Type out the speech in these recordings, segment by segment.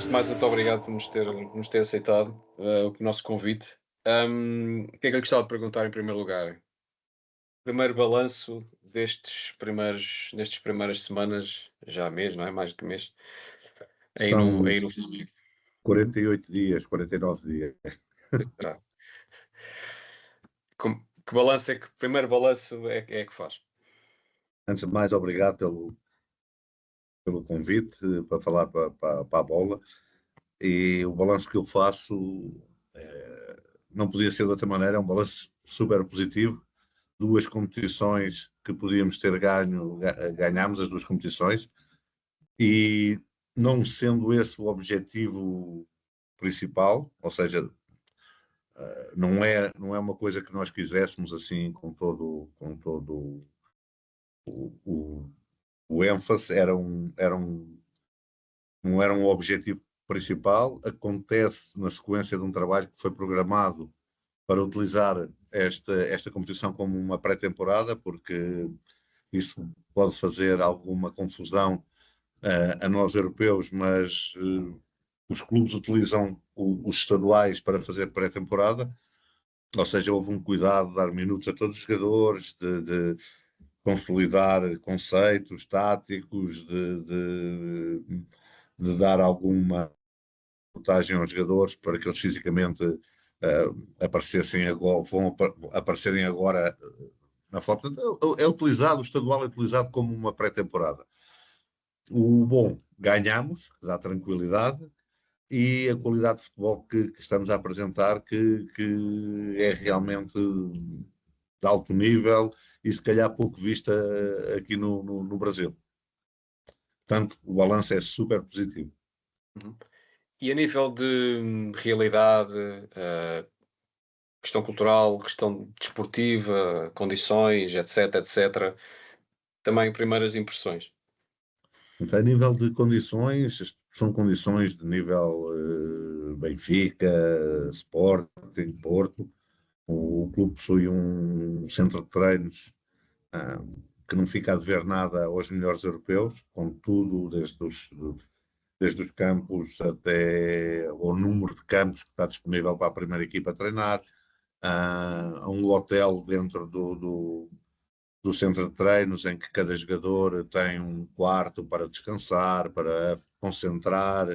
Antes de mais, muito obrigado por nos ter aceitado o nosso convite. O que é que eu gostava de perguntar em primeiro lugar? Primeiro balanço destes primeiras semanas, já há mês, não é? Mais do que mês, aí no, São aí no Flamengo. 48 dias, 49 dias. Ah, que balanço primeiro balanço é que faz? Antes de mais, obrigado pelo convite para falar para a bola. E o balanço que eu faço não podia ser de outra maneira, é um balanço super positivo. Duas competições que podíamos ter ganho, ganhámos as duas competições, e não sendo esse o objetivo principal, ou seja, não é uma coisa que nós quiséssemos assim com todo o, o ênfase, não era um objetivo principal. Acontece na sequência de um trabalho que foi programado para utilizar esta competição como uma pré-temporada, porque isso pode fazer alguma confusão a nós europeus, mas os clubes utilizam os estaduais para fazer pré-temporada, ou seja, houve um cuidado de dar minutos a todos os jogadores, de consolidar conceitos táticos, de dar alguma vantagem aos jogadores para que eles fisicamente aparecessem agora, aparecerem agora na foto. É utilizado, o estadual é utilizado como uma pré-temporada. O bom, ganhamos, que dá tranquilidade, e a qualidade de futebol que estamos a apresentar, que é realmente de alto nível e se calhar pouco vista aqui no Brasil. Portanto, o balanço é super positivo. Uhum. E a nível de realidade, questão cultural, questão desportiva, condições, etc, etc, também primeiras impressões. Então, a nível de condições, são condições de nível Benfica, Sporting, Porto. O clube possui um centro de treinos ah, que não fica a dever nada aos melhores europeus, com tudo, desde os campos até o número de campos que está disponível para a primeira equipa treinar, um hotel dentro do centro de treinos em que cada jogador tem um quarto para descansar, para concentrar,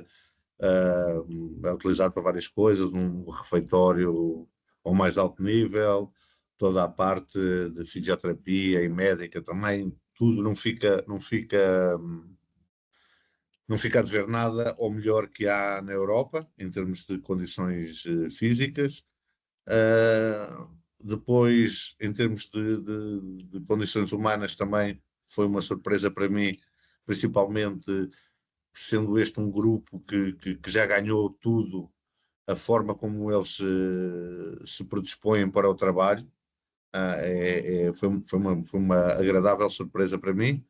é utilizado para várias coisas, um refeitório ao mais alto nível, toda a parte de fisioterapia e médica também, tudo não fica a dever nada ao melhor que há na Europa, em termos de condições físicas. Depois, em termos de condições humanas, também foi uma surpresa para mim, principalmente sendo este um grupo que já ganhou tudo, a forma como eles se predispõem para o trabalho. Foi uma agradável surpresa para mim.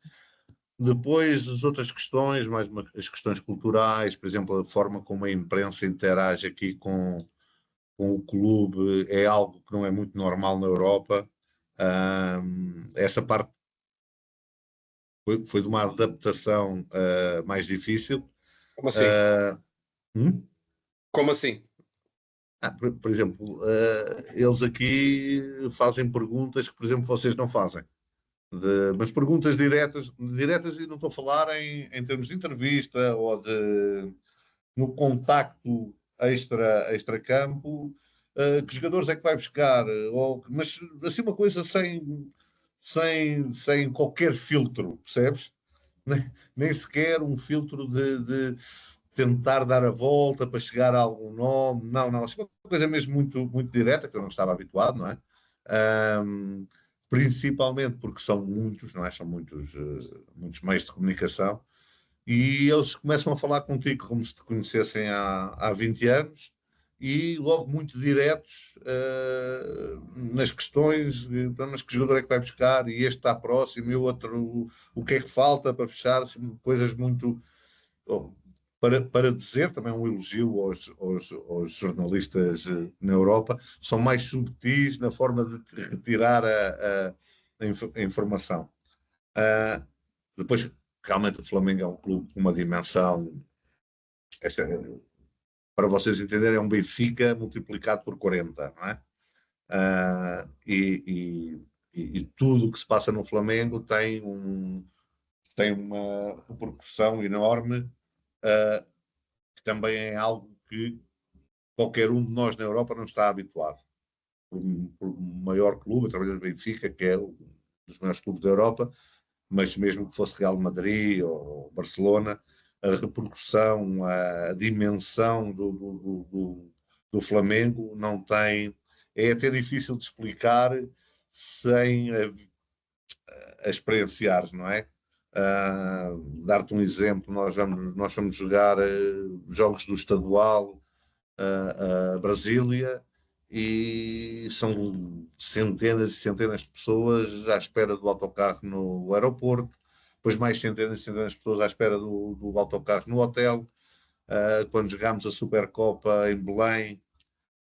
Depois, as outras questões, as questões culturais, por exemplo, a forma como a imprensa interage aqui com o clube é algo que não é muito normal na Europa. Essa parte foi de uma adaptação mais difícil. Como assim? Ah, hum? Como assim? Por exemplo, eles aqui fazem perguntas que, por exemplo, vocês não fazem. Mas perguntas diretas, diretas, e não estou a falar em termos de entrevista ou no contacto extra-campo, que jogadores é que vai buscar, mas assim uma coisa sem qualquer filtro, percebes? Nem sequer um filtro de tentar dar a volta para chegar a algum nome, não, não, assim uma coisa mesmo muito, muito direta, que eu não estava habituado, não é? Ahm, Principalmente porque são muitos, não é? São muitos meios de comunicação, e eles começam a falar contigo como se te conhecessem há 20 anos, e logo muito diretos nas questões, mas que jogador é que vai buscar, e este está próximo, e o outro, o que é que falta para fechar, assim, coisas muito... Bom, para dizer também um elogio aos jornalistas na Europa, são mais subtis na forma de te retirar a informação. Ah, Depois, realmente, o Flamengo é um clube com uma dimensão Esta, para vocês entenderem, é um Benfica multiplicado por 40, não é? E tudo o que se passa no Flamengo tem uma repercussão enorme, que também é algo que qualquer um de nós na Europa não está habituado. Por um maior clube, eu trabalhei no Benfica, que é um dos maiores clubes da Europa, mas mesmo que fosse Real Madrid ou Barcelona, a repercussão, a dimensão do Flamengo não tem. É até difícil de explicar sem a experienciares, não é? Dar-te um exemplo, nós vamos jogar jogos do estadual a Brasília e são centenas e centenas de pessoas à espera do autocarro no aeroporto, depois mais centenas e centenas de pessoas à espera do autocarro no hotel. Quando jogámos a Supercopa em Belém,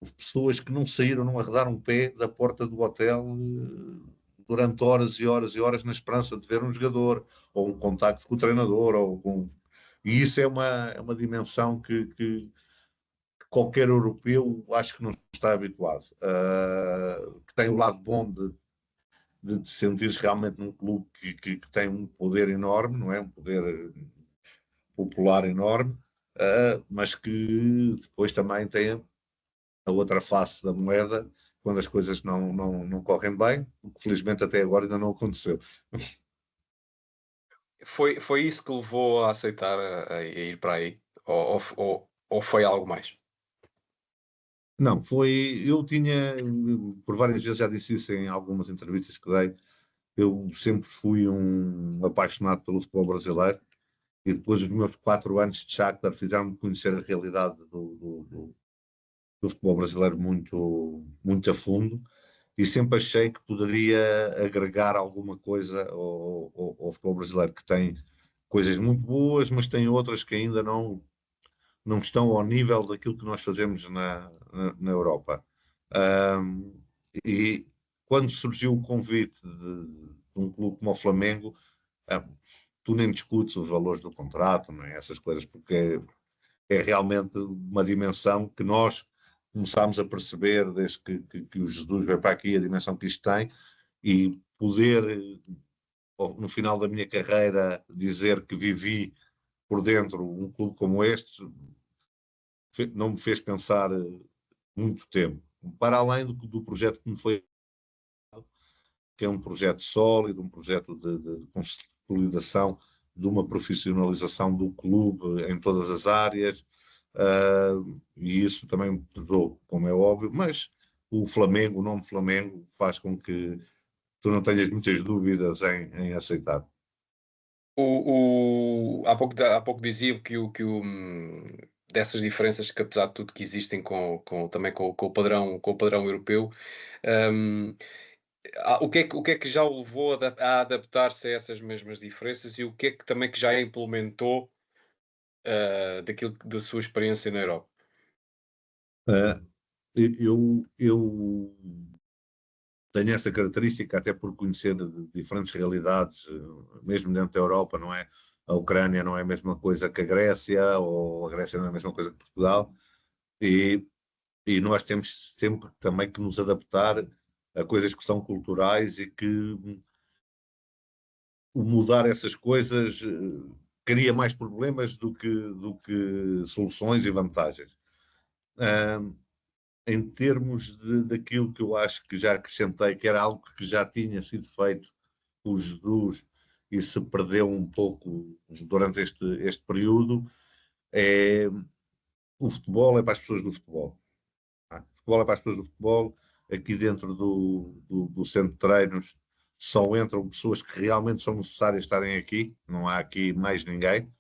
houve pessoas que não saíram, não arredaram um pé da porta do hotel durante horas e horas e horas na esperança de ver um jogador ou um contacto com o treinador e isso é uma dimensão que qualquer europeu acho que não está habituado. Que tem o lado bom de te sentires realmente num clube que tem um poder enorme, não é? Um poder popular enorme, mas que depois também tem a outra face da moeda quando as coisas não correm bem, o que felizmente até agora ainda não aconteceu. Foi isso que levou a aceitar a ir para aí? Ou foi algo mais? Não, eu tinha, por várias vezes já disse isso em algumas entrevistas que dei, eu sempre fui um apaixonado pelo futebol brasileiro e depois dos meus 4 anos de Shakhtar fizeram-me conhecer a realidade do futebol brasileiro muito a fundo e sempre achei que poderia agregar alguma coisa ao futebol brasileiro, que tem coisas muito boas, mas tem outras que ainda não estão ao nível daquilo que nós fazemos na Europa. Um, e quando surgiu o convite de um clube como o Flamengo, um, tu nem discutes os valores do contrato, não é? Essas coisas, porque é realmente uma dimensão que nós começámos a perceber desde que o Jesus veio para aqui, a dimensão que isto tem, e poder, no final da minha carreira, dizer que vivi por dentro um clube como este, não me fez pensar muito tempo. Para além do projeto que me foi, que é um projeto sólido, um projeto de consolidação, de uma profissionalização do clube em todas as áreas, e isso também me pesou, como é óbvio, mas o Flamengo, o nome Flamengo, faz com que tu não tenhas muitas dúvidas em aceitar. Há pouco dizia dessas diferenças que apesar de tudo que existem também com o padrão europeu, hum, o que é que já o levou a adaptar-se a essas mesmas diferenças e o que é que também que já implementou, da sua experiência na Europa? Uh, eu tenho essa característica, até por conhecer de diferentes realidades, mesmo dentro da Europa, não é? A Ucrânia não é a mesma coisa que a Grécia, ou a Grécia não é a mesma coisa que Portugal, e, e nós temos sempre também que nos adaptar a coisas que são culturais e que o mudar essas coisas cria mais problemas do que soluções e vantagens. Um, Em termos daquilo que eu acho que já acrescentei, que era algo que já tinha sido feito com o Jesus e se perdeu um pouco durante este período, é o futebol é para as pessoas do futebol. O futebol é para as pessoas do futebol. Aqui dentro do centro de treinos só entram pessoas que realmente são necessárias estarem aqui, não há aqui mais ninguém.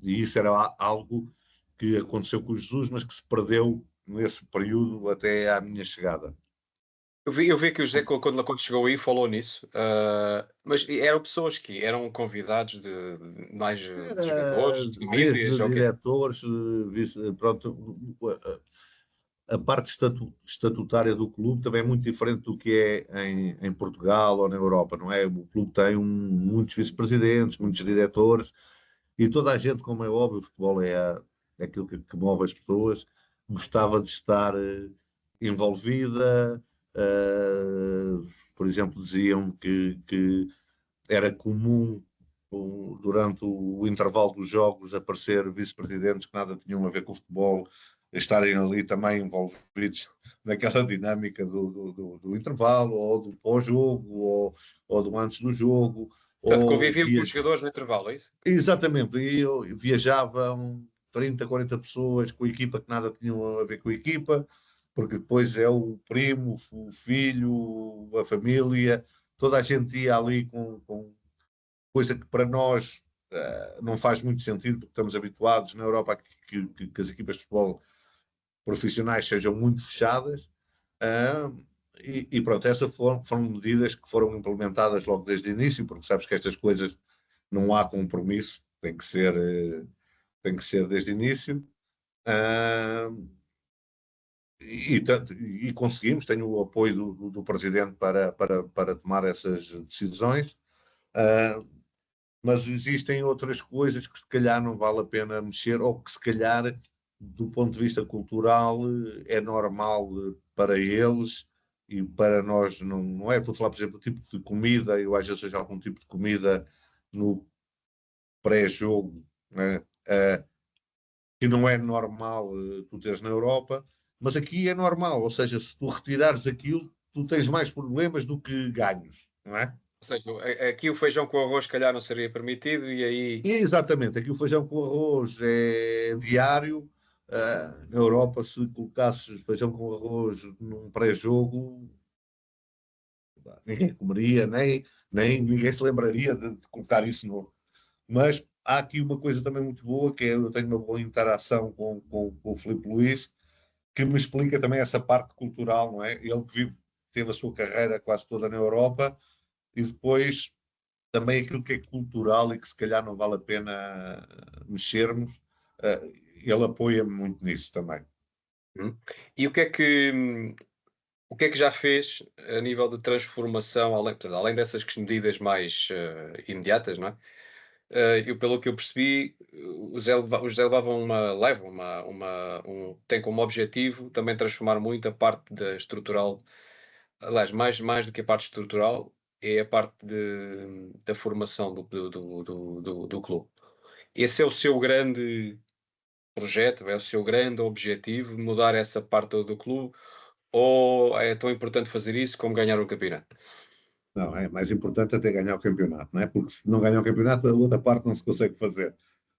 E isso era algo que aconteceu com o Jesus, mas que se perdeu nesse período até à minha chegada. Eu vi que o José quando chegou aí falou nisso, mas eram pessoas que eram convidados de mais de Era jogadores, de mídias desde ou o quê? diretores, pronto, a parte estatutária do clube também é muito diferente do que é em Portugal ou na Europa, não é? O clube tem muitos vice-presidentes, muitos diretores, E toda a gente, como é óbvio, o futebol é aquilo que move as pessoas, gostava de estar envolvida. Por exemplo, diziam que era comum durante o intervalo dos jogos aparecer vice-presidentes que nada tinham a ver com o futebol, estarem ali também envolvidos naquela dinâmica do intervalo, ou do pós-jogo, ou do antes do jogo, Portanto, ou conviviam com via. os jogadores no intervalo, é isso? Exatamente, viajavam 30, 40 pessoas com a equipa que nada tinham a ver com a equipa, porque depois é o primo, o filho, a família, toda a gente ia ali com coisa que para nós não faz muito sentido, porque estamos habituados na Europa que as equipas de futebol profissionais sejam muito fechadas. Uh, e pronto, essas foram medidas que foram implementadas logo desde o início, porque sabes que estas coisas não há compromisso, tem que ser desde o início. Uh, e conseguimos, tenho o apoio do presidente para tomar essas decisões. Uh, mas existem outras coisas que se calhar não vale a pena mexer, ou que se calhar, do ponto de vista cultural, é normal para eles e para nós não é. Estou a falar, por exemplo, do tipo de comida, eu às vezes vejo algum tipo de comida no pré-jogo, né? Que não é normal tu teres na Europa, mas aqui é normal, ou seja, se tu retirares aquilo, tu tens mais problemas do que ganhos, não é? Ou seja, aqui o feijão com arroz, se calhar, não seria permitido, e aí. Exatamente, aqui o feijão com arroz é diário. Na Europa, se colocasses feijão com arroz num pré-jogo, ninguém comeria, nem ninguém se lembraria de colocar isso no. Mas há aqui uma coisa também muito boa, que é eu tenho uma boa interação com o Filipe Luís, que me explica também essa parte cultural, não é? Ele que teve a sua carreira quase toda na Europa e depois também aquilo que é cultural e que se calhar não vale a pena mexermos, ele apoia-me muito nisso também. Hum. E o que é que já fez a nível de transformação, além, portanto, além dessas medidas mais imediatas, não é? Eu, pelo que eu percebi, levam tem como objetivo também transformar muito a parte da estrutural, aliás, mais do que a parte estrutural, é a parte da formação do clube. Esse é o seu grande projeto, é o seu grande objetivo, mudar essa parte do clube, ou é tão importante fazer isso como ganhar um campeonato? Não, é mais importante até ganhar o campeonato, não é? Porque se não ganhar o campeonato, a outra parte não se consegue fazer.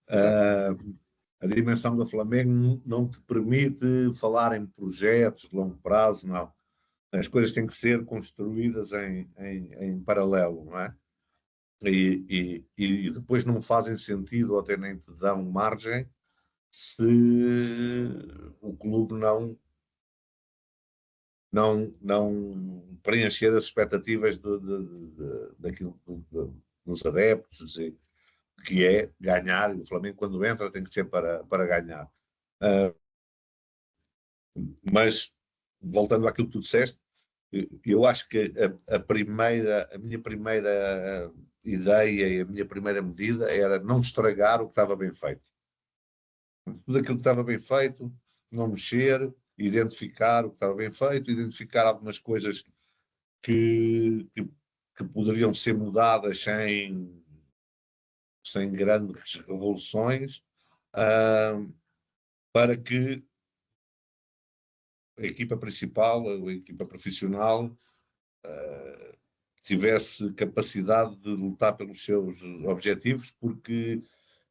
Exato. A dimensão do Flamengo não te permite falar em projetos de longo prazo, não. As coisas têm que ser construídas em paralelo, não é? E depois não fazem sentido ou até nem te dão margem se o clube não preencher as expectativas daquilo, dos adeptos, que é ganhar. O Flamengo, quando entra, tem que ser para ganhar. Mas, voltando àquilo que tu disseste, eu acho que a minha primeira ideia e a minha primeira medida era não estragar o que estava bem feito. Tudo aquilo que estava bem feito, não mexer, identificar o que estava bem feito, identificar algumas coisas que poderiam ser mudadas sem grandes revoluções, uh, para que a equipa principal, a equipa profissional, tivesse capacidade de lutar pelos seus objetivos, porque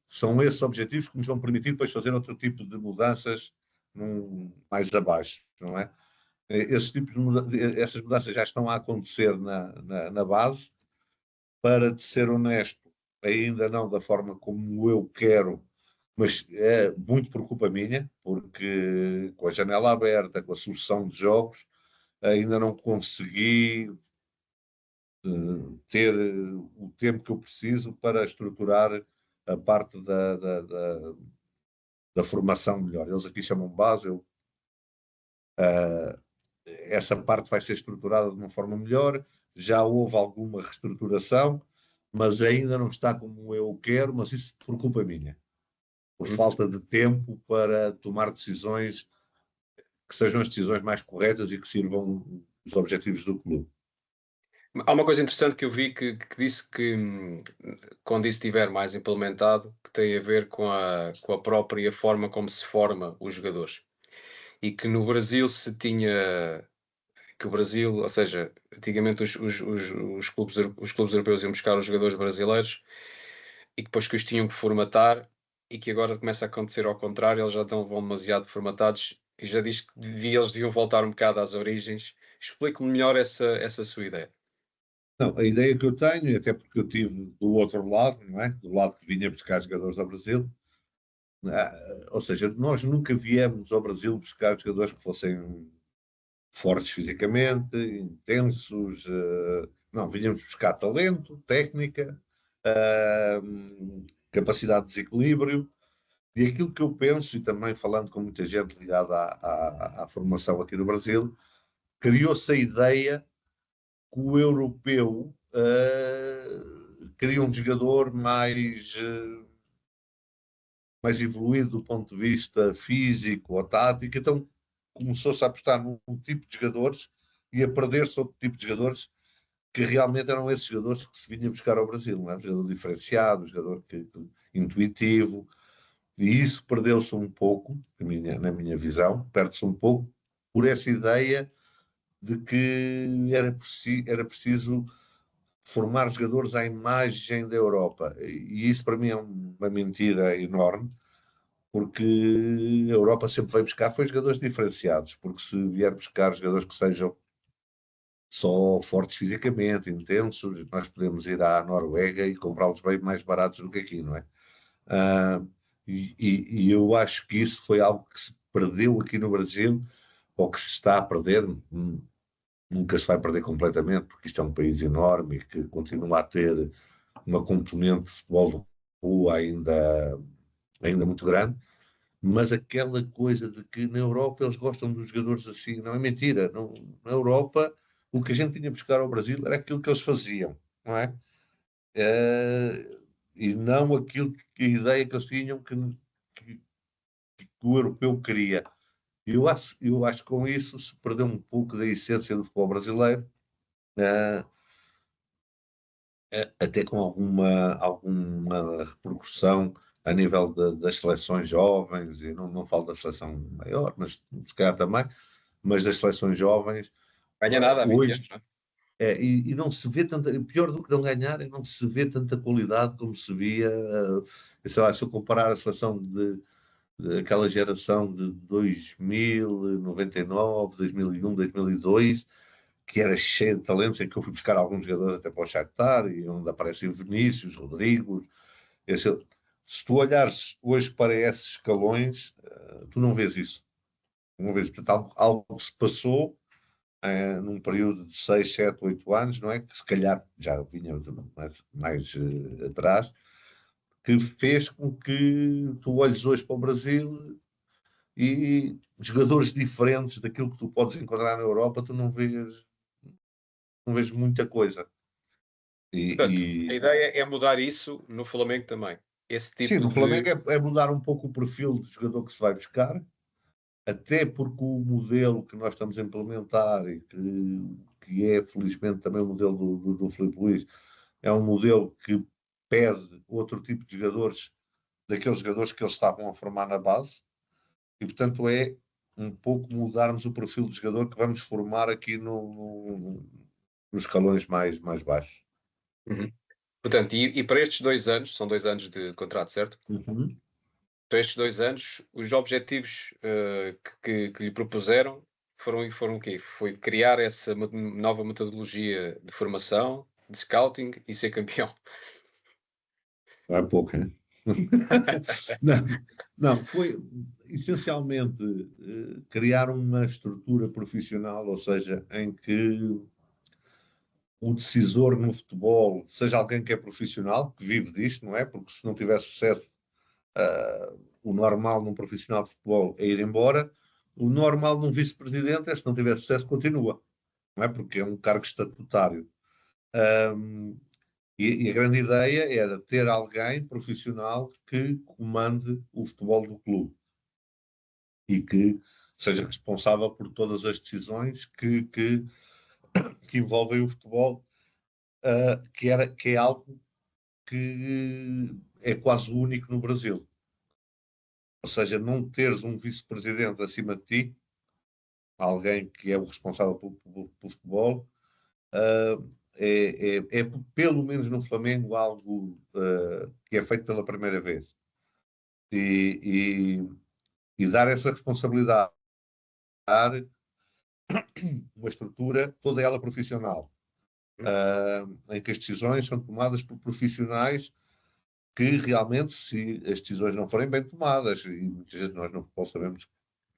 são esses objetivos que nos vão permitir depois fazer outro tipo de mudanças mais abaixo, não é? Essas mudanças já estão a acontecer na base. Para te ser honesto, ainda não da forma como eu quero, mas é muito por culpa minha, porque com a janela aberta, com a sucessão de jogos, ainda não consegui ter o tempo que eu preciso para estruturar a parte da formação melhor. Eles aqui chamam base, essa parte vai ser estruturada de uma forma melhor. Já houve alguma reestruturação, mas ainda não está como eu quero, mas isso por culpa minha, por falta de tempo para tomar decisões que sejam as decisões mais corretas e que sirvam os objetivos do clube. Há uma coisa interessante que eu vi que disse que quando isso estiver mais implementado, que tem a ver com a própria forma como se forma os jogadores. E que no Brasil se tinha que o Brasil, ou seja, antigamente os clubes europeus iam buscar os jogadores brasileiros e que depois que os tinham que formatar e que agora começa a acontecer ao contrário, eles já vão demasiado formatados e já diz que eles deviam voltar um bocado às origens. Explique-me melhor essa sua ideia. Não, a ideia que eu tenho, e até porque eu tive do outro lado, não é? Do lado que vinha buscar jogadores ao Brasil, ou seja, nós nunca viemos ao Brasil buscar jogadores que fossem fortes fisicamente, intensos, não, vinhamos buscar talento, técnica, capacidade de desequilíbrio, e aquilo que eu penso, e também falando com muita gente ligada à formação aqui no Brasil, criou-se a ideia que o europeu queria um jogador mais evoluído do ponto de vista físico ou tático, então começou-se a apostar num tipo de jogadores e a perder-se outro tipo de jogadores que realmente eram esses jogadores que se vinha buscar ao Brasil, não é? Um jogador diferenciado, um jogador intuitivo, e isso perdeu-se um pouco, na minha visão, perde-se um pouco por essa ideia de que era preciso formar jogadores à imagem da Europa. E isso para mim é uma mentira enorme, porque a Europa sempre veio buscar foi jogadores diferenciados, porque se vier buscar jogadores que sejam só fortes fisicamente, intensos, nós podemos ir à Noruega e comprá-los bem mais baratos do que aqui, não é? Ah, e eu acho que isso foi algo que se perdeu aqui no Brasil, ou que se está a perder, nunca se vai perder completamente, porque isto é um país enorme e que continua a ter uma componente de futebol de rua ainda muito grande, mas aquela coisa de que na Europa eles gostam dos jogadores assim, não é mentira. Não, na Europa, o que a gente vinha buscar ao Brasil era aquilo que eles faziam, não é? E não aquilo que a ideia que eles tinham que o europeu queria. Eu acho que com isso se perdeu um pouco da essência do futebol brasileiro, eh, até com alguma repercussão a nível das seleções jovens, e não falo da seleção maior, mas se calhar também, mas das seleções jovens, Ganha nada há 20 hoje, anos, não é? e não se vê tanta, pior do que não ganharem, não se vê tanta qualidade como se via, sei lá, se eu comparar a seleção daquela geração de 2000, 99, 2001, 2002, que era cheio de talentos, em que eu fui buscar alguns jogadores até para o Shakhtar, e onde aparecem Vinícius, Rodrigo. Esse, se tu olhares hoje para esses escalões, tu não vês isso. Não vês, portanto, algo que se passou num período de 6, 7, 8 anos, não é? Que se calhar já vinha mais atrás, que fez com que tu olhes hoje para o Brasil e jogadores diferentes daquilo que tu podes encontrar na Europa, tu não vês muita coisa. Portanto, a E, ideia é mudar isso no Flamengo também. Esse sim, tipo no Flamengo de. é mudar um pouco o perfil do jogador que se vai buscar, até porque o modelo que nós estamos a implementar e que é felizmente também o modelo do Filipe Luís, é um modelo que pede outro tipo de jogadores, daqueles jogadores que eles estavam a formar na base, e portanto é um pouco mudarmos o perfil do jogador que vamos formar aqui nos escalões mais baixos. Uhum. Portanto, e para estes 2 anos, são 2 anos de contrato, certo? Uhum. Para estes 2 anos, os objetivos que lhe propuseram foram o quê? Foi criar essa nova metodologia de formação, de scouting e ser campeão. Não é pouco, hein? Não, não, foi essencialmente criar uma estrutura profissional, ou seja, em que o decisor no futebol seja alguém que é profissional, que vive disto, não é? Porque se não tiver sucesso, o normal num profissional de futebol é ir embora, o normal num vice-presidente é se não tiver sucesso, continua, não é? Porque é um cargo estatutário. Um, E a grande ideia era ter alguém profissional que comande o futebol do clube e que seja responsável por todas as decisões que envolvem o futebol, que é algo que é quase único no Brasil. Ou seja, não teres um vice-presidente acima de ti, alguém que é o responsável pelo futebol, é, pelo menos no Flamengo, algo que é feito pela primeira vez. E dar essa responsabilidade, dar uma estrutura, toda ela profissional, em que as decisões são tomadas por profissionais que realmente, se as decisões não forem bem tomadas, e muitas vezes nós no futebol sabemos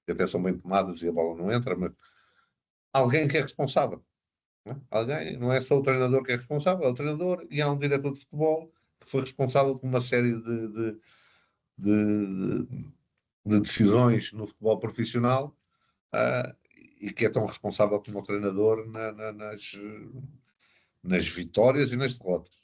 que até são bem tomadas e a bola não entra, mas alguém que é responsável. Não é? Alguém, não é só o treinador que é responsável, é o treinador e há um diretor de futebol que foi responsável por uma série de, de decisões no futebol profissional, uh, e que é tão responsável como o treinador nas vitórias e nas derrotas.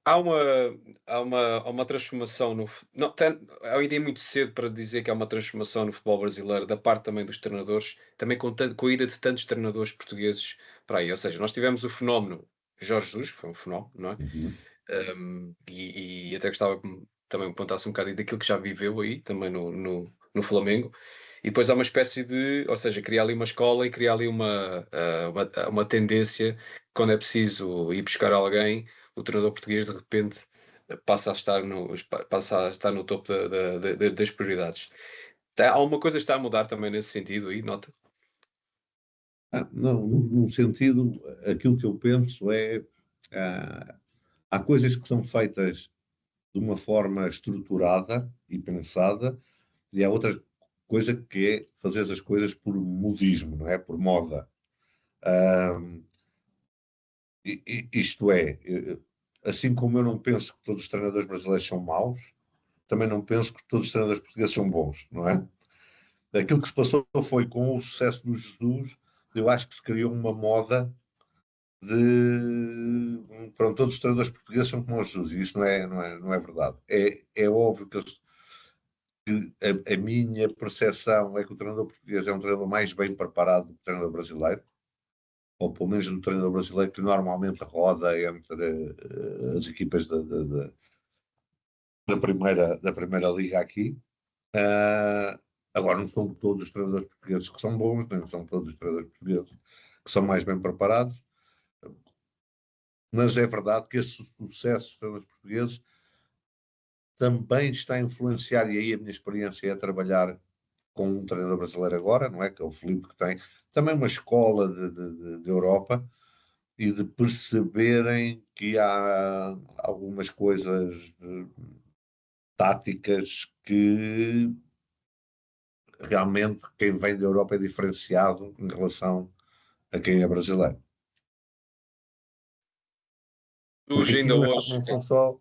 Há uma transformação no. Não, ainda é muito cedo para dizer que há uma transformação no futebol brasileiro, da parte também dos treinadores, também com a ida de tantos treinadores portugueses para aí. Ou seja, nós tivemos o fenómeno Jorge Jesus, que foi um fenómeno, não é? Uhum. E até gostava que também me contasse um bocadinho daquilo que já viveu aí, também no Flamengo. E depois há uma espécie de, ou seja, criar ali uma escola e criar ali uma tendência, quando é preciso ir buscar alguém, o treinador português de repente passa a estar no topo das prioridades. Alguma coisa está a mudar também nesse sentido aí, nota? Não, num sentido, aquilo que eu penso é, há coisas que são feitas de uma forma estruturada e pensada, e há outra coisa que é fazer as coisas por modismo, não é? Por moda. Isto é, assim como eu não penso que todos os treinadores brasileiros são maus, também não penso que todos os treinadores portugueses são bons, não é? Aquilo que se passou foi com o sucesso do Jesus, eu acho que se criou uma moda de pronto, todos os treinadores portugueses são como o Jesus, e isso não é verdade. É óbvio que a minha percepção é que o treinador português é um treinador mais bem preparado do que o treinador brasileiro, ou pelo menos do treinador brasileiro que normalmente roda entre as equipas da primeira liga aqui. Agora, não são todos os treinadores portugueses que são bons, nem são todos os treinadores portugueses que são mais bem preparados, mas é verdade que esse sucesso dos treinadores portugueses também está a influenciar, e aí a minha experiência é trabalhar com um treinador brasileiro agora, não é? Que é o Filipe, que tem também uma escola de Europa, e de perceberem que há algumas coisas táticas que realmente quem vem da Europa é diferenciado em relação a quem é brasileiro. Porque Surge aqui ainda não, hoje.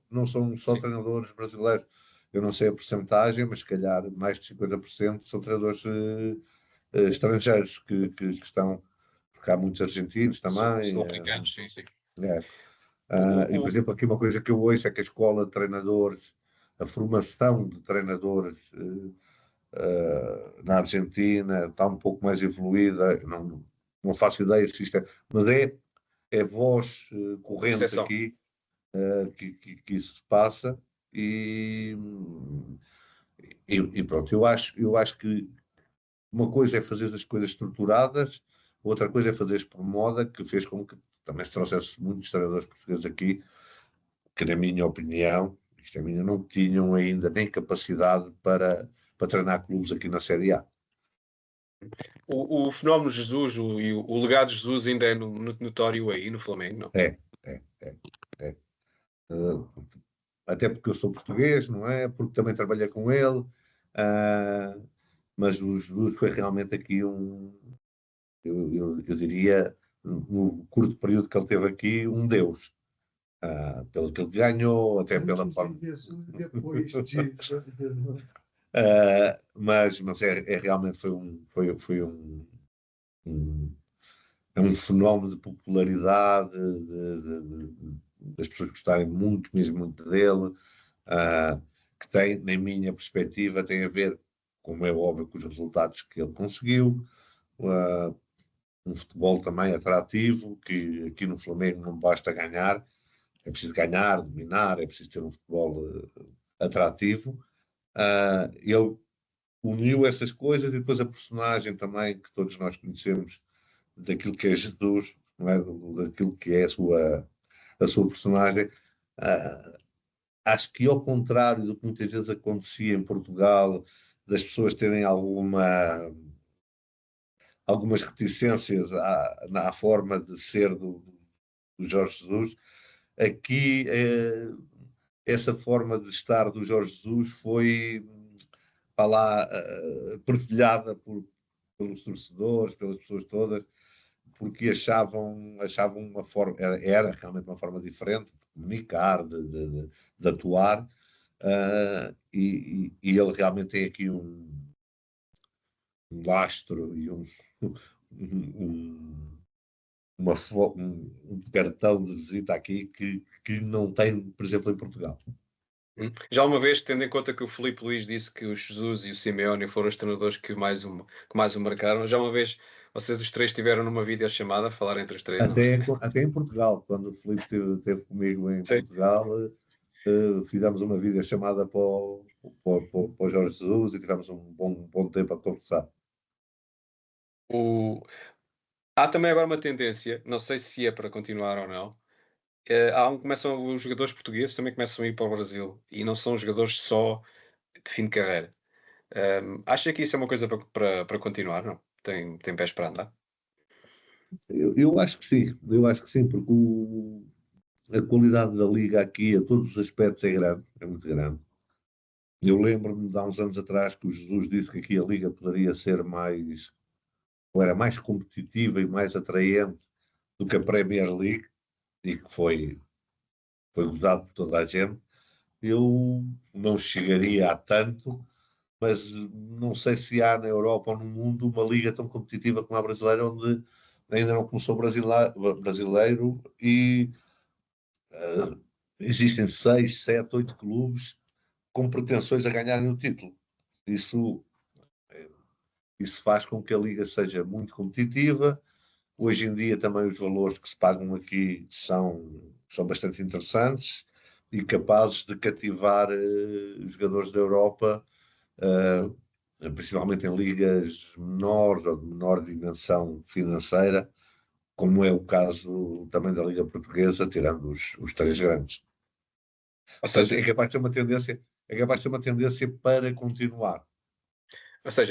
não são só Sim. treinadores brasileiros. Eu não sei a porcentagem, mas se calhar mais de 50% são treinadores estrangeiros que estão, porque há muitos argentinos também. Sul-africanos, sim, sim. É. O, E, por o, exemplo, aqui uma coisa que eu ouço é que a escola de treinadores, a formação de treinadores na Argentina está um pouco mais evoluída. Não faço ideia se isto é, mas é voz corrente Percepção. aqui que isso se passa. E pronto, eu acho que uma coisa é fazer as coisas estruturadas, outra coisa é fazer por moda, que fez com que também se trouxesse muitos treinadores portugueses aqui, que na minha opinião, isto é minha, não tinham ainda nem capacidade para treinar clubes aqui na Série A. O fenómeno Jesus e o legado de Jesus ainda é notório aí no Flamengo, não? É, é, é, é. Até porque eu sou português, não é? Porque também trabalhei com ele, uh, mas o Jesus foi realmente aqui eu diria, no curto período que ele teve aqui, um deus. Pelo que ele ganhou, até pela forma. Depois de. Mas realmente foi um é um fenómeno de popularidade, das pessoas gostarem muito, mesmo muito dele, que tem, na minha perspectiva, tem a ver, como é óbvio, com os resultados que ele conseguiu, um futebol também atrativo, que aqui no Flamengo não basta ganhar, é preciso ganhar, dominar, é preciso ter um futebol atrativo. Ele uniu essas coisas e depois a personagem também que todos nós conhecemos daquilo que é Jesus, não é? Daquilo que é a sua personagem. Acho que ao contrário do que muitas vezes acontecia em Portugal, das pessoas terem algumas reticências à forma de ser do Jorge Jesus, aqui essa forma de estar do Jorge Jesus foi para lá partilhada pelos torcedores, pelas pessoas todas, porque achavam uma forma, era realmente uma forma diferente de comunicar, de atuar, e ele realmente tem aqui um lastro e um, um cartão de visita aqui que não tem, por exemplo, em Portugal. Já uma vez, tendo em conta que o Filipe Luís disse que o Jesus e o Simeone foram os treinadores que mais o marcaram, já uma vez vocês os três estiveram numa videochamada a falar entre os três, não? Até em Portugal, quando o Filipe esteve comigo em Sim. Portugal, fizemos uma videochamada para o Jorge Jesus e tivemos um bom tempo a conversar. Há também agora uma tendência, não sei se é para continuar ou não, começam os jogadores portugueses também começam a ir para o Brasil e não são jogadores só de fim de carreira. Acha que isso é uma coisa para continuar, não? Tem pés para andar? Eu acho que sim, porque a qualidade da liga aqui, a todos os aspectos, é muito grande. Eu lembro-me de há uns anos atrás que o Jesus disse que aqui a liga poderia ser mais, ou era mais competitiva e mais atraente do que a Premier League, e que foi gozado por toda a gente. Eu não chegaria a tanto, mas não sei se há na Europa ou no mundo uma liga tão competitiva como a brasileira, onde ainda não começou brasileiro e existem 6, 7, 8 clubes com pretensões a ganharem o título. Isso, isso faz com que a liga seja muito competitiva. Hoje em dia também os valores que se pagam aqui são bastante interessantes e capazes de cativar jogadores da Europa, principalmente em ligas menores ou de menor dimensão financeira, como é o caso também da Liga Portuguesa, tirando os três grandes. Ou Portanto, seja, é capaz de ser uma tendência para continuar.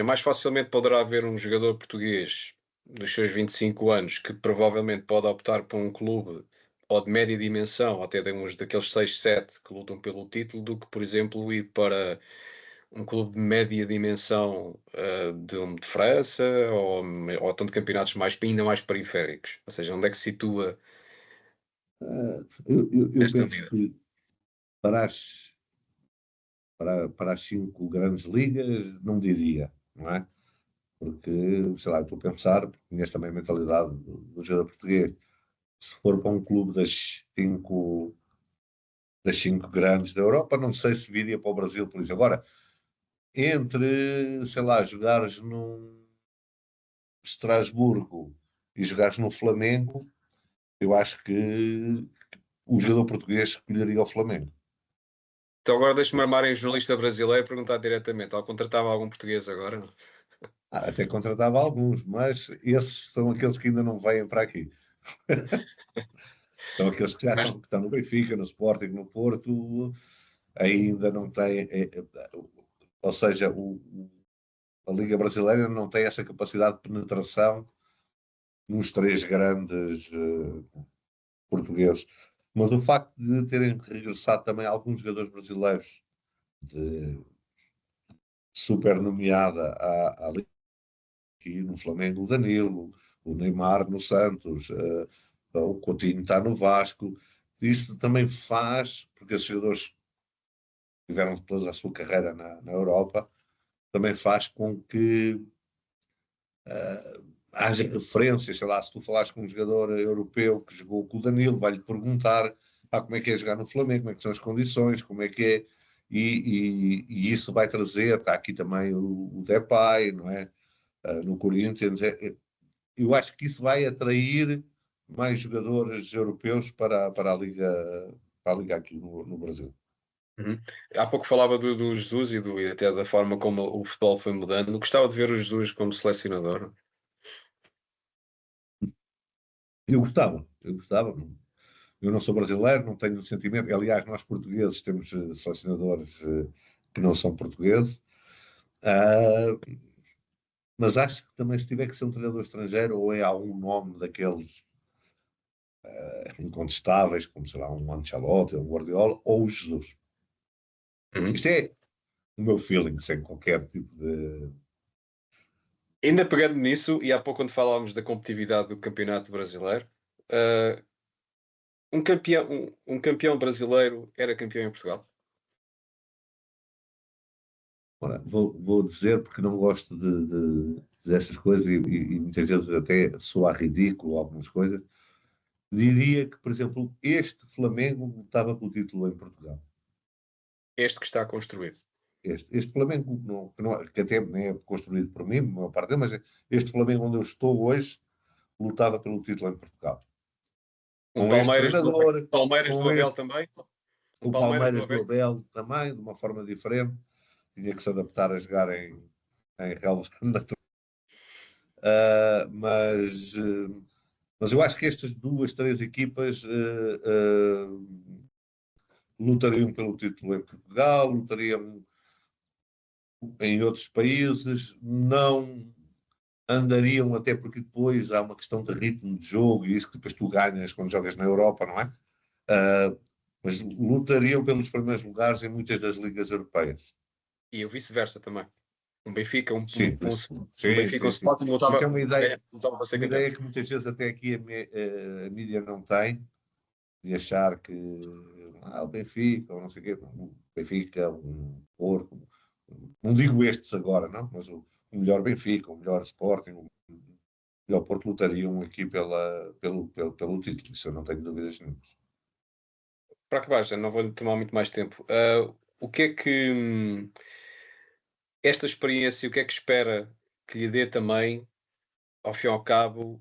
mais facilmente poderá haver um jogador português dos seus 25 anos que provavelmente pode optar por um clube ou de média dimensão, ou até de uns daqueles 6, 7 que lutam pelo título, do que, por exemplo, ir para um clube de média dimensão de França ou então de campeonatos ainda mais periféricos. Ou seja, onde é que se situa Eu esta penso medida? que para as 5 grandes ligas, não diria, não é? Porque, sei lá, estou a pensar, porque conheço também a mentalidade do jogador português. Se for para um clube das cinco grandes da Europa, não sei se viria para o Brasil, por isso. Agora, entre, sei lá, jogares num Estrasburgo e jogares no Flamengo, eu acho que o jogador português escolheria o Flamengo. Então agora deixe-me armar em jornalista brasileiro e perguntar diretamente. Ela contratava algum português agora? Não? Até contratava alguns, mas esses são aqueles que ainda não vêm para aqui. São aqueles que já Mas, estão no Benfica, no Sporting, no Porto, ainda não têm. Ou seja, a Liga Brasileira não tem essa capacidade de penetração nos três grandes portugueses. Mas o facto de terem regressado também alguns jogadores brasileiros de super nomeada à Liga, aqui no Flamengo, o Danilo, o Neymar no Santos, o Coutinho está no Vasco. Isso também faz, porque esses jogadores tiveram toda a sua carreira na Europa, também faz com que haja referências, sei lá, se tu falares com um jogador europeu que jogou com o Danilo, vai-lhe perguntar como é que é jogar no Flamengo, como é que são as condições, como é que é, e isso vai trazer, está aqui também o Depay, não é? No Corinthians, eu acho que isso vai atrair mais jogadores europeus para a Liga aqui no Brasil. Uhum. Há pouco falava do Jesus e até da forma como o futebol foi mudando. Gostava de ver o Jesus como selecionador. Eu gostava. Eu não sou brasileiro, não tenho sentimento. Aliás, nós portugueses temos selecionadores que não são portugueses. Ah, mas acho que também se tiver que ser um treinador estrangeiro ou é algum nome daqueles incontestáveis, como será um Ancelotti, um Guardiola, ou o Jesus. Uhum. Isto é o meu feeling, sem qualquer tipo de... Ainda pegando nisso, e há pouco quando falávamos da competitividade do campeonato brasileiro, uh, um campeão brasileiro era campeão em Portugal? Ora, vou dizer porque não gosto dessas coisas e muitas vezes até soa ridículo algumas coisas. Diria que, por exemplo, este Flamengo lutava pelo título em Portugal. Este que está a construir. Este Flamengo, que até não é construído por mim, a maior parte dele, mas este Flamengo onde eu estou hoje lutava pelo título em Portugal. Um Com este treinador, Palmeiras do com Abel este, também? Um o Palmeiras do Palmeiras do Abel? Abel também, de uma forma diferente, tinha que se adaptar a jogar em relvas naturais. Mas eu acho que estas duas, três equipas lutariam pelo título em Portugal, lutariam em outros países, não andariam, até porque depois há uma questão de ritmo de jogo e isso que depois tu ganhas quando jogas na Europa, não é? Mas lutariam pelos primeiros lugares em muitas das ligas europeias. E o vice-versa também. Um Benfica, Sim, um sim, Benfica, um sim, sim. Sporting lutava, Isso é lutava para ser uma campeão. ideia que muitas vezes até aqui a mídia não tem, de achar que o Benfica, ou não sei o quê, o Benfica, um Porto, não digo estes agora, não, mas o melhor Benfica, o melhor Sporting, o melhor Porto lutariam aqui pelo título, isso eu não tenho dúvidas nenhuma. Para acabar, já não vou tomar muito mais tempo. O que é que esta experiência, o que é que espera que lhe dê também, ao fim e ao cabo,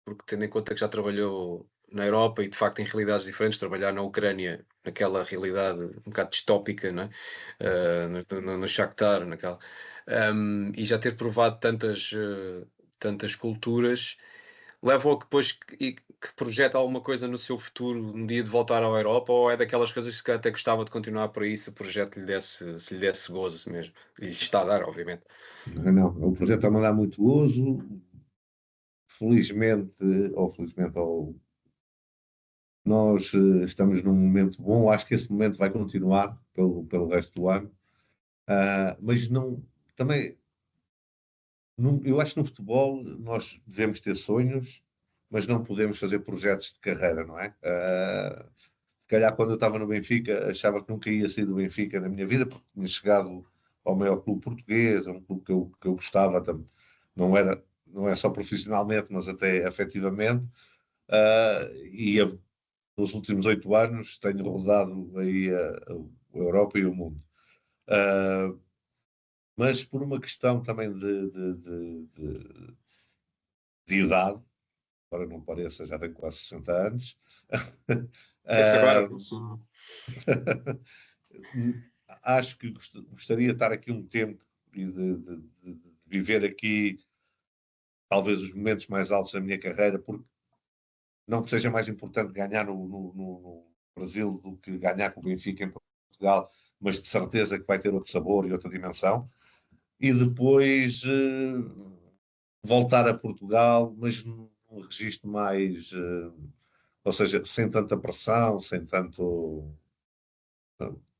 porque tendo em conta que já trabalhou na Europa e de facto em realidades diferentes, trabalhar na Ucrânia, naquela realidade um bocado distópica, não é? No Shakhtar, naquela, e já ter provado tantas culturas, leva-o a que depois que projeta alguma coisa no seu futuro, um dia de voltar à Europa, ou é daquelas coisas que até gostava de continuar por aí se o projeto se lhe desse gozo mesmo? E está a dar, obviamente. Não, não, o projeto está a dar muito uso, felizmente, ou nós estamos num momento bom, acho que esse momento vai continuar pelo resto do ano. Mas não, também, eu acho que no futebol nós devemos ter sonhos, mas não podemos fazer projetos de carreira, não é? Se calhar quando eu estava no Benfica achava que nunca ia sair do Benfica na minha vida, porque tinha chegado ao maior clube português, a um clube que eu gostava, não é só profissionalmente, mas até afetivamente. E nos últimos 8 anos tenho rodado aí a Europa e o mundo. Uh, mas por uma questão também de idade, para não pareça, já tenho quase 60 anos. Esse agora, uh, acho que gostaria de estar aqui um tempo e de viver aqui talvez os momentos mais altos da minha carreira, porque não que seja mais importante ganhar no Brasil do que ganhar com o Benfica em Portugal, mas de certeza que vai ter outro sabor e outra dimensão. E depois voltar a Portugal, mas num registro mais, ou seja, sem tanta pressão, sem tanto.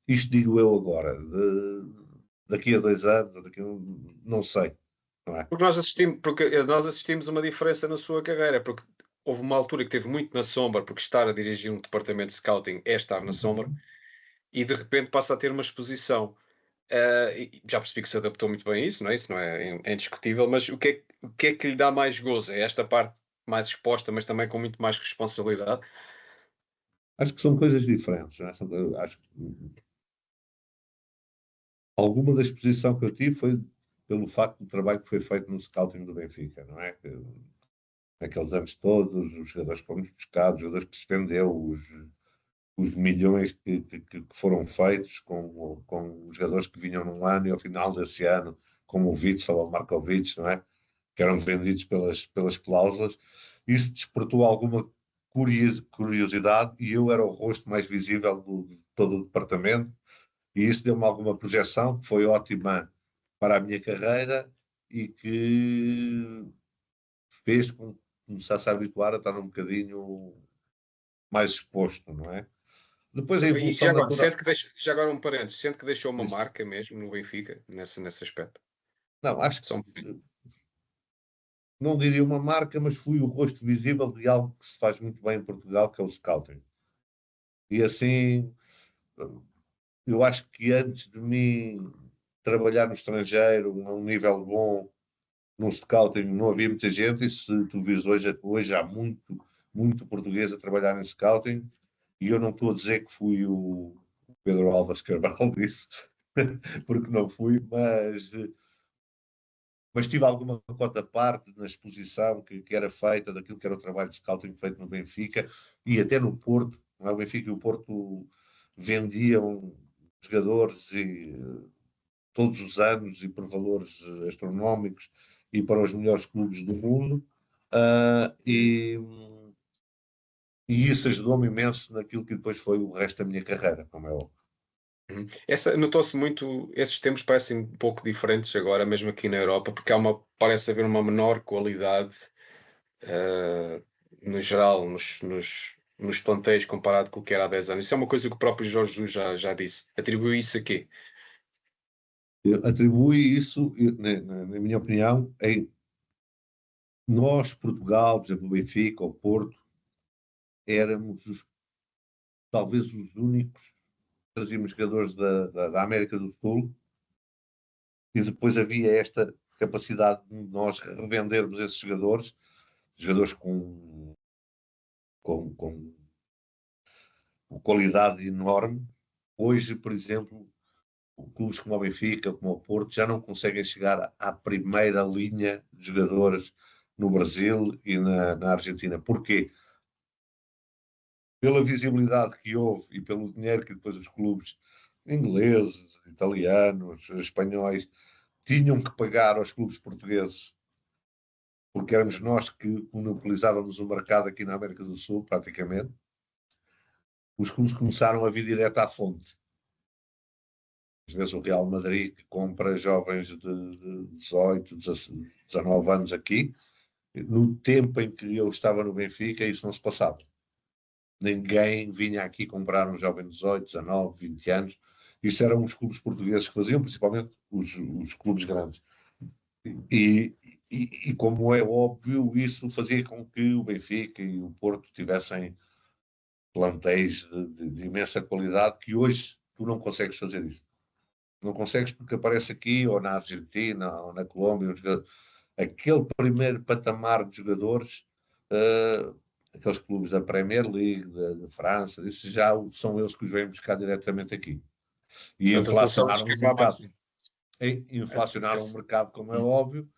Isto digo eu agora, daqui a 2 anos, não sei, não é? porque nós assistimos uma diferença na sua carreira, porque houve uma altura que teve muito na sombra, porque estar a dirigir um departamento de scouting é estar na sombra, e de repente passa a ter uma exposição. E já percebi que se adaptou muito bem a isso, não é? Isso não é indiscutível, mas o que é que lhe dá mais gozo? É esta parte mais exposta, mas também com muito mais responsabilidade? Acho que são coisas diferentes, não é? Acho que alguma da exposição que eu tive foi pelo facto do trabalho que foi feito no scouting do Benfica, não é? Naqueles anos todos, os jogadores que fomos buscar, os jogadores que se vendeu, os milhões que foram feitos com os jogadores que vinham num ano e ao final desse ano, como o Witsel ou o Markovic, não é? Que eram vendidos pelas cláusulas. Isso despertou alguma curiosidade e eu era o rosto mais visível de todo o departamento e isso deu-me alguma projeção que foi ótima para a minha carreira e que fez com que começasse a habituar a estar um bocadinho mais exposto, não é? Depois a E já evolução agora, natural. já agora um parênteses, sente que deixou uma Isso. marca mesmo no Benfica, nesse aspecto? Não, acho Só um que não diria uma marca, mas fui o rosto visível de algo que se faz muito bem em Portugal, que é o scouting. E assim, eu acho que antes de mim trabalhar no estrangeiro, a um nível bom, no scouting, não havia muita gente, e se tu vires hoje há muito português a trabalhar em scouting, e eu não estou a dizer que fui o Pedro Alves Cabral disso, porque não fui, mas tive alguma cota parte na exposição que era feita daquilo que era o trabalho de scouting feito no Benfica e até no Porto. Não é? O Benfica e o Porto vendiam jogadores todos os anos e por valores astronómicos e para os melhores clubes do mundo. Ah, e isso ajudou-me imenso naquilo que depois foi o resto da minha carreira, como é óbvio. Uhum. Notou-se muito, esses tempos parecem um pouco diferentes agora, mesmo aqui na Europa, porque parece haver uma menor qualidade, eh, no geral, nos plantéis comparado com o que era há 10 anos. Isso é uma coisa que o próprio Jorge Jesus já disse. Atribuiu isso a quê? Atribui isso, na minha opinião, em nós, Portugal, por exemplo, o Benfica, o Porto, éramos talvez os únicos que trazíamos jogadores da América do Sul e depois havia esta capacidade de nós revendermos esses jogadores com qualidade enorme. Hoje, por exemplo, clubes como o Benfica, como o Porto, já não conseguem chegar à primeira linha de jogadores no Brasil e na Argentina. Porquê? Pela visibilidade que houve e pelo dinheiro que depois os clubes ingleses, italianos, espanhóis tinham que pagar aos clubes portugueses, porque éramos nós que monopolizávamos o mercado aqui na América do Sul, praticamente. Os clubes começaram a vir direto à fonte. Às vezes o Real Madrid que compra jovens de 18, 19 anos aqui. No tempo em que eu estava no Benfica, isso não se passava. Ninguém vinha aqui comprar um jovem de 18, 19, 20 anos. Isso eram os clubes portugueses que faziam, principalmente os clubes grandes. E como é óbvio, isso fazia com que o Benfica e o Porto tivessem plantéis de imensa qualidade que hoje tu não consegues fazer isso. Não consegues porque aparece aqui, ou na Argentina, ou na Colômbia, aquele primeiro patamar de jogadores, aqueles clubes da Premier League, da França, isso já são eles que os vêm buscar diretamente aqui. E Portanto, a solução é inflacionaram o escrever mercado. máximo. Inflacionaram o mercado, como é óbvio.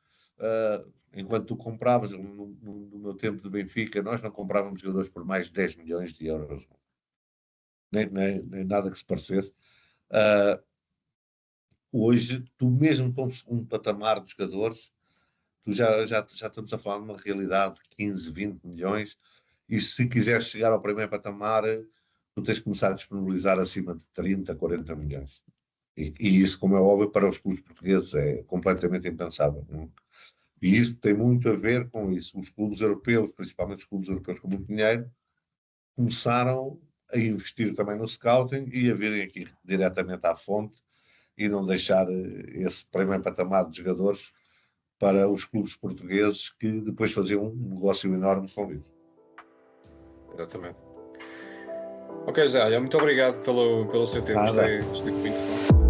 Enquanto tu compravas, no meu tempo de Benfica, nós não comprávamos jogadores por mais de 10 milhões de euros. Nem nada que se parecesse. Hoje, tu mesmo para um segundo patamar de jogadores, tu já estamos a falar de uma realidade de 15, 20 milhões, e se quiseres chegar ao primeiro patamar, tu tens que começar a disponibilizar acima de 30, 40 milhões. E isso, como é óbvio, para os clubes portugueses é completamente impensável. Não? E isso tem muito a ver com isso. Os clubes europeus, principalmente os clubes europeus com muito dinheiro, começaram a investir também no scouting e a virem aqui diretamente à fonte e não deixar esse primeiro patamar de jogadores para os clubes portugueses que depois faziam um negócio enorme com isso. Exatamente. Ok, Zé, muito obrigado pelo seu tempo. Nada. Gostei muito.